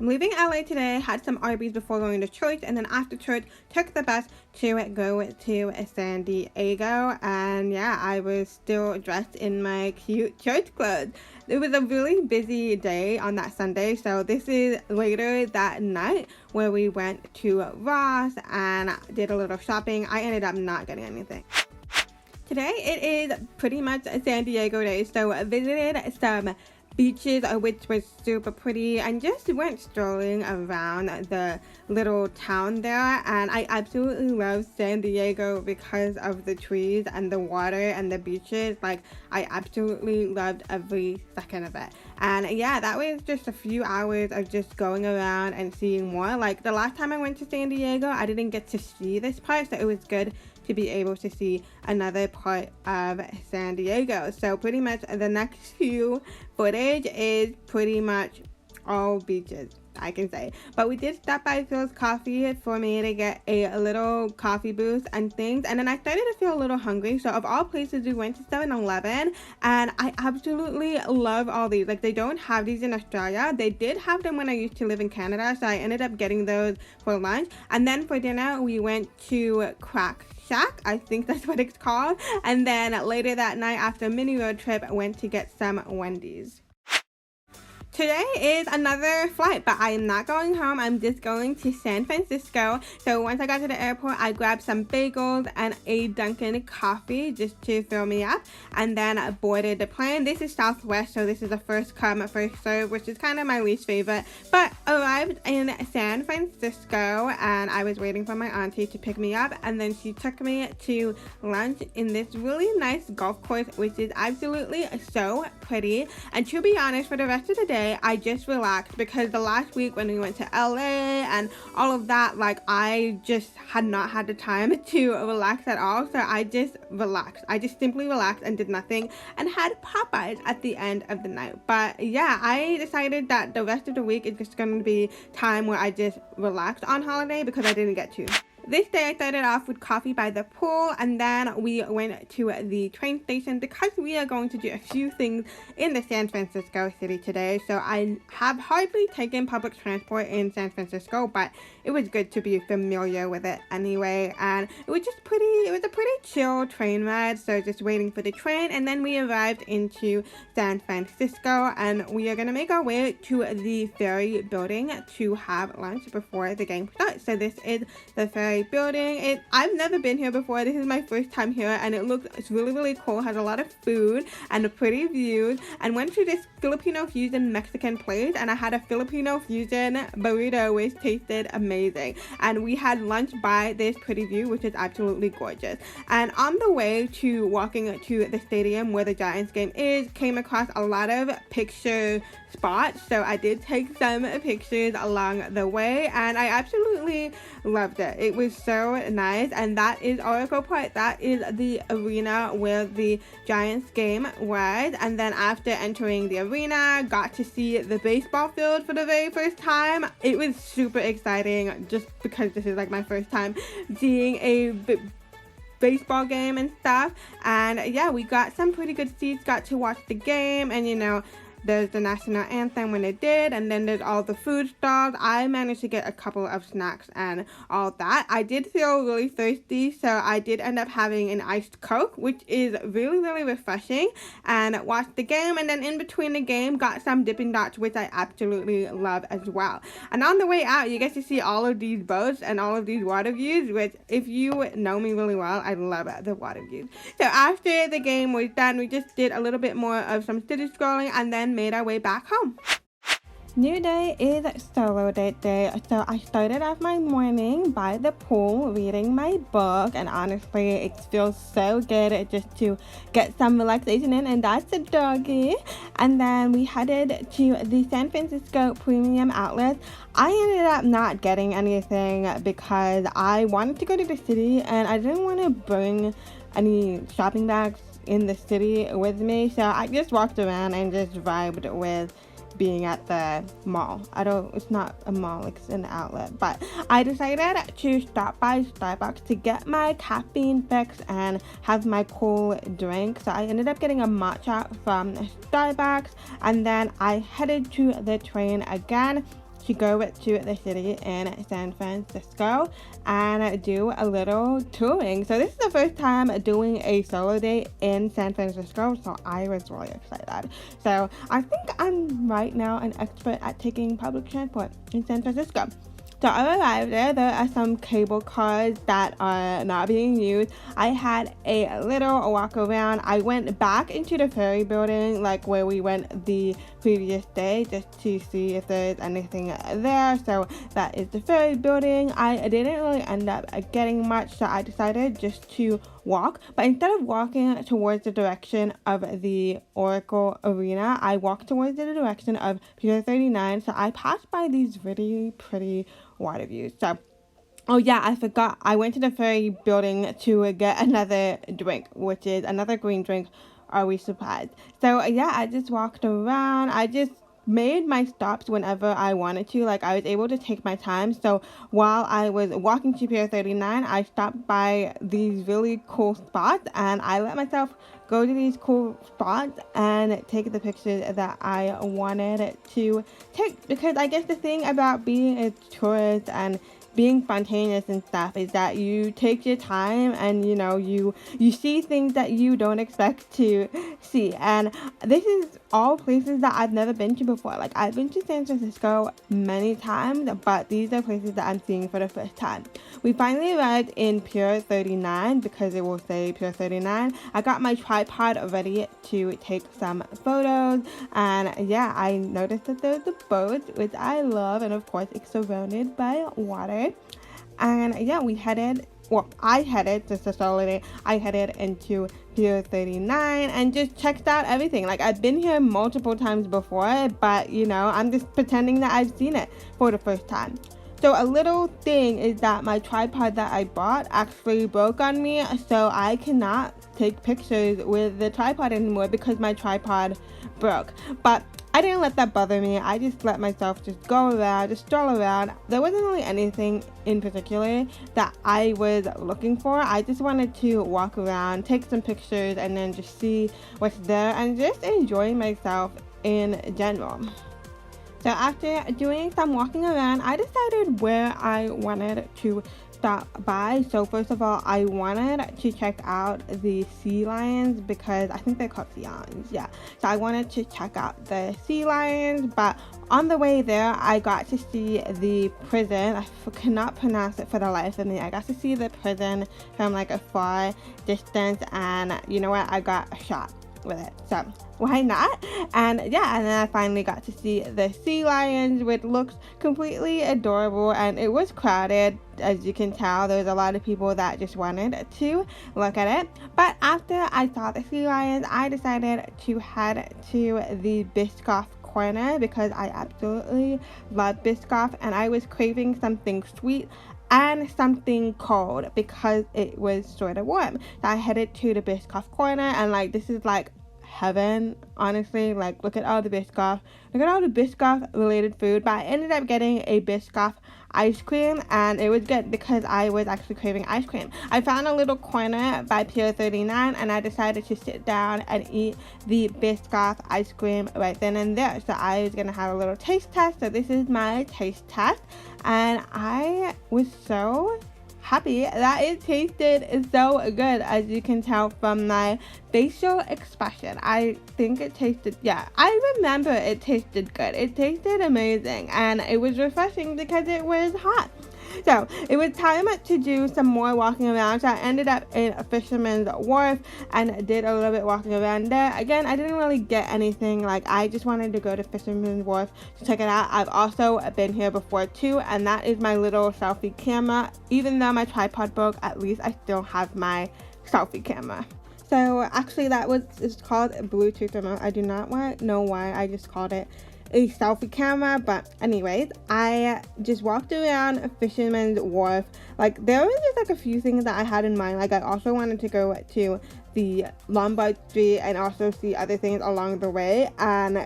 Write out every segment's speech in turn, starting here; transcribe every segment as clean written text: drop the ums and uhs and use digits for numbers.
I'm leaving LA today, had some Arby's before going to church, and then after church, took the bus to go to San Diego. And yeah, I was still dressed in my cute church clothes. It was a really busy day on that Sunday, so this is later that night where we went to Ross and did a little shopping. I ended up not getting anything. Today it is pretty much a San Diego day, so I visited some beaches, which was super pretty, and just went strolling around the little town there. And I absolutely love San Diego because of the trees and the water and the beaches. Like, I absolutely loved every second of it. And yeah, that was just a few hours of just going around and seeing more. Like, the last time I went to San Diego, I didn't get to see this part, so it was good to be able to see another part of San Diego. So pretty much the next few footage is pretty much all beaches, I can say. But we did stop by Phil's Coffee for me to get a little coffee boost and things, and then I started to feel a little hungry, so of all places we went to 7-Eleven, and I absolutely love all these. Like, they don't have these in Australia. They did have them when I used to live in Canada, so I ended up getting those for lunch. And then for dinner we went to Crack Shack, I think that's what it's called, and then later that night after a mini road trip I went to get some Wendy's. Today is another flight, but I am not going home. I'm just going to San Francisco. So once I got to the airport, I grabbed some bagels and a Dunkin' coffee just to fill me up, and then I boarded the plane. This is Southwest, so this is a first come, first serve, which is kind of my least favorite, but arrived in San Francisco, and I was waiting for my auntie to pick me up, and then she took me to lunch in this really nice golf course, which is absolutely so pretty. And to be honest, for the rest of the day, I just relaxed, because the last week when we went to LA and all of that, like, I just had not had the time to relax at all. So I just relaxed. I just simply relaxed and did nothing and had Popeyes at the end of the night. But yeah, I decided that the rest of the week is just going to be time where I just relaxed on holiday, because I didn't get to. This day I started off with coffee by the pool, and then we went to the train station because we are going to do a few things in the San Francisco city today. So I have hardly taken public transport in San Francisco, but it was good to be familiar with it anyway. And it was a pretty chill train ride, so just waiting for the train, and then we arrived into San Francisco, and we are gonna make our way to the ferry building to have lunch before the game starts. So this is the ferry building. I've never been here before. This is my first time here, and it's really cool. It has a lot of food and pretty views, and went to this Filipino fusion Mexican place, and I had a Filipino fusion burrito which tasted amazing. And we had lunch by this pretty view, which is absolutely gorgeous. And on the way to walking to the stadium where the Giants game is, came across a lot of picture spots, so I did take some pictures along the way, and I absolutely loved it. It was so nice. And that is Oracle Park. That is the arena where the Giants game was. And then after entering the arena, got to see the baseball field for the very first time. It was super exciting, just because this is like my first time seeing a baseball game and stuff. And yeah, we got some pretty good seats, got to watch the game, and there's the national anthem when it did, and then there's all the food stalls. I managed to get a couple of snacks and all that. I did feel really thirsty, so I did end up having an iced Coke, which is really refreshing, and watched the game. And then in between the game, got some Dippin' Dots, which I absolutely love as well. And on the way out, you get to see all of these boats and all of these water views, which, if you know me really well, I love the water views. So after the game was done, we just did a little bit more of some city scrolling, and then made our way back home. New day is solo date day, so I started off my morning by the pool reading my book, and honestly it feels so good just to get some relaxation in, and that's a doggy. And then we headed to the San Francisco Premium Outlet. I ended up not getting anything because I wanted to go to the city and I didn't want to bring any shopping bags in the city with me, so I just walked around and just vibed with being at the mall. It's not a mall, it's an outlet, but I decided to stop by Starbucks to get my caffeine fix and have my cool drink. So I ended up getting a matcha from Starbucks, and then I headed to the train again. to go to the city in San Francisco and do a little touring. So this is the first time doing a solo date in San Francisco, so I was really excited. So I think I'm right now an expert at taking public transport in San Francisco. So I arrived there. There are some cable cars that are not being used. I had a little walk around. I went back into the ferry building, like where we went the previous day, just to see if there's anything there. So that is the ferry building. I didn't really end up getting much, so I decided just to walk. But instead of walking towards the direction of the Oracle Arena, I walked towards the direction of Pier 39. So I passed by these really pretty water views. So, oh yeah, I forgot. I went to the ferry building to get another drink, which is another green drink. Are we surprised? So yeah, I just walked around. I just made my stops whenever I wanted to. Like, I was able to take my time. So while I was walking to Pier 39, I stopped by these really cool spots and I let myself go to these cool spots and take the pictures that I wanted to take. Because I guess the thing about being a tourist and being spontaneous and stuff is that you take your time and you see things that you don't expect to see. And this is all places that I've never been to before. Like, I've been to San Francisco many times, but these are places that I'm seeing for the first time. We finally arrived in Pier 39 because it will say Pier 39. I got my tripod ready to take some photos, and yeah, I noticed that there's a boat, which I love, and of course it's surrounded by water. And yeah, I headed into Pier 39 and just checked out everything. Like, I've been here multiple times before, but I'm just pretending that I've seen it for the first time. So a little thing is that my tripod that I bought actually broke on me, so I cannot take pictures with the tripod anymore because my tripod broke. But I didn't let that bother me. I just let myself just go around, just stroll around. There wasn't really anything in particular that I was looking for. I just wanted to walk around, take some pictures, and then just see what's there and just enjoy myself in general. So after doing some walking around, I decided where I wanted to stop by. So first of all, I wanted to check out the sea lions because I think they're called sea lions. Yeah. So I wanted to check out the sea lions, but on the way there, I got to see the prison. I cannot pronounce it for the life of me. I got to see the prison from like a far distance, and you know what? I got a shot with it. So why not? And yeah, and then I finally got to see the sea lions, which looks completely adorable, and it was crowded. As you can tell, there's a lot of people that just wanted to look at it. But after I saw the sea lions, I decided to head to the Biscoff corner because I absolutely love Biscoff, and I was craving something sweet and something cold because it was sort of warm. So I headed to the Biscoff corner, and like, this is like heaven, honestly. Like, look at all the Biscoff related food. But I ended up getting a Biscoff ice cream, and it was good because I was actually craving ice cream. I found a little corner by Pier 39, and I decided to sit down and eat the Biscoff ice cream right then and there. So I was gonna have a little taste test. So this is my taste test, and I was so happy that it tasted so good, as you can tell from my facial expression. I think it tasted, I remember it tasted good. It tasted amazing, and it was refreshing because it was hot. So it was time to do some more walking around. So I ended up in Fisherman's Wharf and did a little bit walking around there. Again, I didn't really get anything. Like, I just wanted to go to Fisherman's Wharf to check it out. I've also been here before too, and that is my little selfie camera. Even though my tripod broke, at least I still have my selfie camera. So actually it's called a Bluetooth remote. I do not know why I just called it a selfie camera, but anyways, I just walked around Fisherman's Wharf. Like, there was just like a few things that I had in mind. Like, I also wanted to go to the Lombard Street and also see other things along the way, and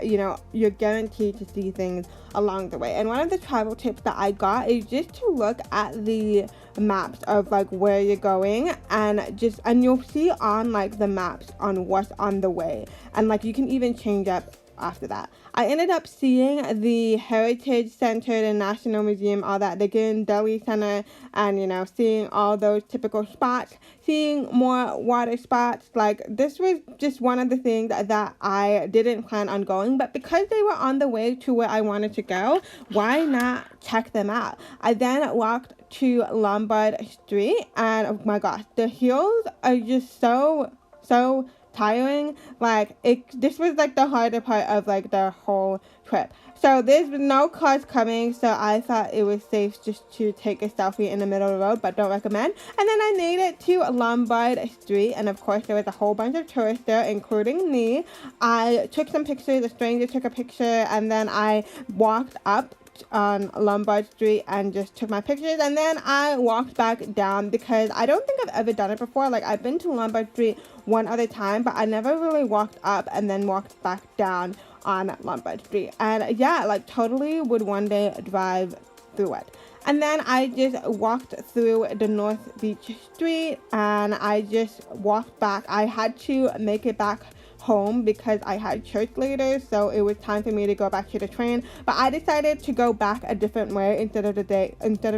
you're guaranteed to see things along the way. And one of the travel tips that I got is just to look at the maps of like where you're going, and you'll see on like the maps on what's on the way, and like you can even change up after that. I ended up seeing the Heritage Center, the National Museum, all that, the Ghirardelli Center, and, you know, seeing all those typical spots, seeing more water spots. Like, this was just one of the things that I didn't plan on going, but because they were on the way to where I wanted to go, why not check them out? I then walked to Lombard Street, and oh my gosh, the hills are just so tiring. Like, this was like the harder part of like the whole trip. So there's no cars coming, so I thought it was safe just to take a selfie in the middle of the road, but don't recommend. And then I made it to Lombard Street, and of course there was a whole bunch of tourists there, including me. I took some pictures, a stranger took a picture, and then I walked up on Lombard Street and just took my pictures, and then I walked back down because I don't think I've ever done it before. Like, I've been to Lombard Street one other time, but I never really walked up and then walked back down on Lombard Street. And yeah, like, totally would one day drive through it. And then I just walked through the North Beach Street, and I just walked back. I had to make it back home because I had church later, so it was time for me to go back to the train. But I decided to go back a different way instead of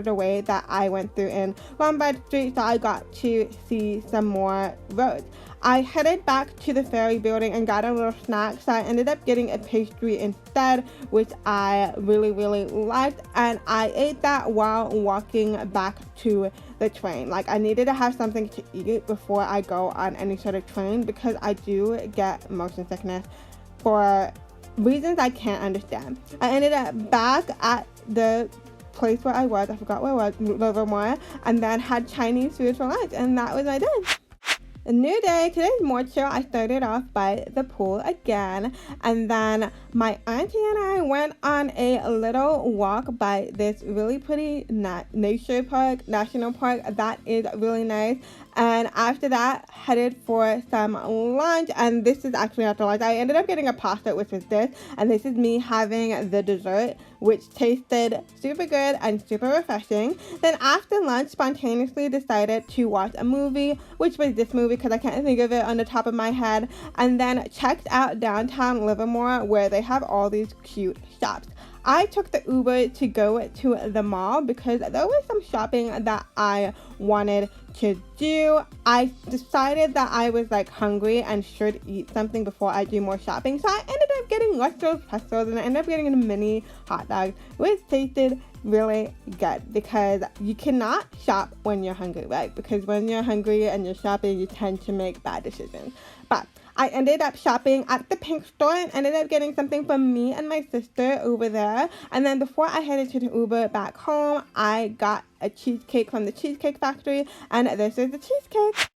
the way that I went through in Lombard Street, so I got to see some more roads. I headed back to the ferry building and got a little snack, so I ended up getting a pastry instead, which I really liked, and I ate that while walking back to the train. Like, I needed to have something to eat before I go on any sort of train because I do get motion sickness for reasons I can't understand. I ended up back at the place where I forgot where I was, Livermore, and then had Chinese food for lunch, and that was my day. A new day. Today's more chill. I started off by the pool again, and then my auntie and I went on a little walk by this really pretty national park that is really nice. And after that, headed for some lunch, and this is actually after lunch. I ended up getting a pasta, which was this, and this is me having the dessert, which tasted super good and super refreshing. Then after lunch, spontaneously decided to watch a movie, which was this movie because I can't think of it on the top of my head, and then checked out downtown Livermore where they have all these cute shops. I took the Uber to go to the mall because there was some shopping that I wanted to do. I decided that I was like hungry and should eat something before I do more shopping, so I ended up getting Westeros pretzels, and I ended up getting a mini hot dog, which tasted really good because you cannot shop when you're hungry, right? Because when you're hungry and you're shopping, you tend to make bad decisions. But I ended up shopping at the Pink store and ended up getting something for me and my sister over there. And then before I headed to the Uber back home, I got a cheesecake from the Cheesecake Factory, and this is the cheesecake.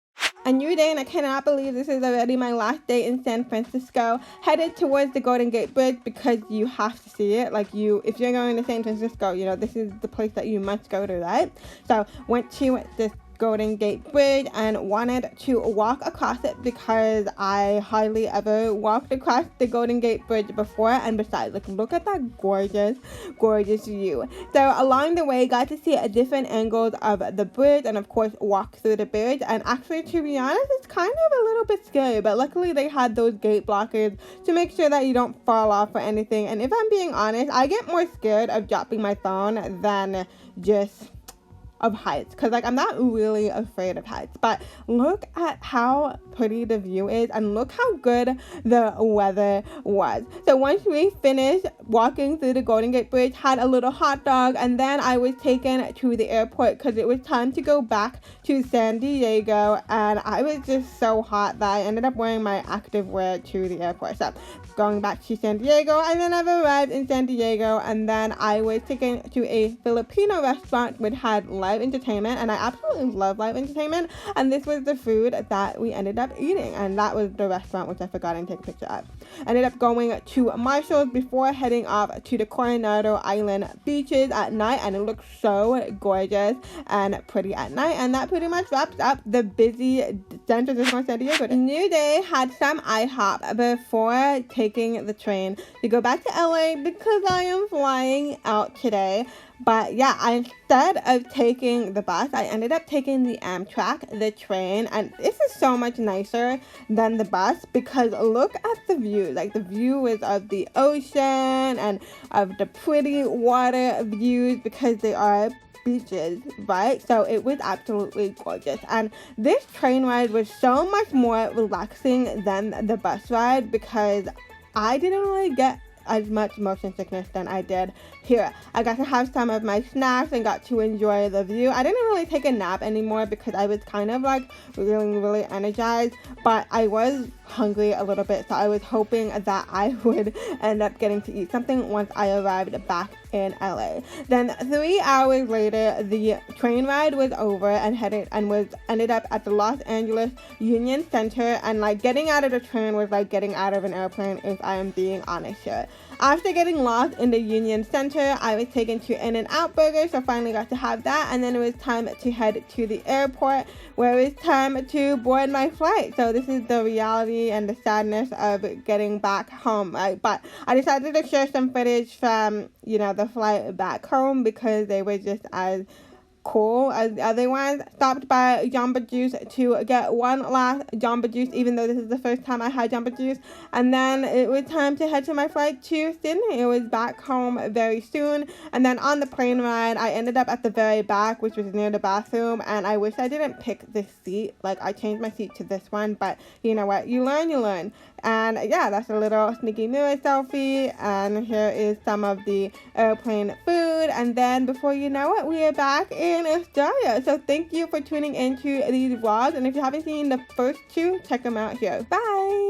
A new day, and I cannot believe this is already my last day in San Francisco. Headed towards the Golden Gate Bridge because you have to see it. Like, if you're going to San Francisco, you know, this is the place that you must go to, right? So went to this Golden Gate Bridge and wanted to walk across it because I hardly ever walked across the Golden Gate Bridge before, and besides, like, look at that gorgeous view. So along the way, got to see different angles of the bridge, and of course walk through the bridge. And actually, to be honest, it's kind of a little bit scary, but luckily they had those gate blockers to make sure that you don't fall off or anything. And if I'm being honest, I get more scared of dropping my phone than just of heights, because like I'm not really afraid of heights. But look at how pretty the view is, and look how good the weather was. So once we finished walking through the Golden Gate Bridge, had a little hot dog, and then I was taken to the airport because it was time to go back to San Diego, and I was just so hot that I ended up wearing my active wear to the airport. So going back to San Diego, and then I've arrived in San Diego, and then I was taken to a Filipino restaurant which had live entertainment, and I absolutely love live entertainment, and this was the food that we ended up eating, and that was the restaurant which I forgot to take a picture of. Ended up going to Marshall's before heading off to the Coronado Island beaches at night, and it looked so gorgeous and pretty at night. And that pretty much wraps up the busy San Francisco San Diego. A new day, had some IHOP before taking the train to go back to LA because I am flying out today. But yeah, instead of taking taking the bus. I ended up taking the Amtrak, the train, and this is so much nicer than the bus because look at the view. Like, the view is of the ocean and of the pretty water views because they are beaches, right? So it was absolutely gorgeous. And this train ride was so much more relaxing than the bus ride because I didn't really get as much motion sickness than I did here. I got to have some of my snacks and got to enjoy the view. I didn't really take a nap anymore because I was kind of like really energized, but I was hungry a little bit, so I was hoping that I would end up getting to eat something once I arrived back in LA. Then 3 hours later, the train ride was over and ended up at the Los Angeles Union Center, and like getting out of the train was like getting out of an airplane, if I am being honest here. After getting lost in the Union Center, I was taken to In-N-Out Burger, so finally got to have that, and then it was time to head to the airport where it was time to board my flight. So this is the reality and the sadness of getting back home, right? But I decided to share some footage from, the flight back home because they were just as cool as the other ones. Stopped by Jamba Juice to get one last Jamba Juice, even though this is the first time I had Jamba Juice. And then it was time to head to my flight to Sydney. It was back home very soon. And then on the plane ride, I ended up at the very back, which was near the bathroom. And I wish I didn't pick this seat. Like, I changed my seat to this one, but you know what? You learn. And yeah, that's a little sneaky mirror selfie. And here is some of the airplane food. And then before you know it, we are back in Australia. So thank you for tuning into these vlogs. And if you haven't seen the first two, check them out here. Bye!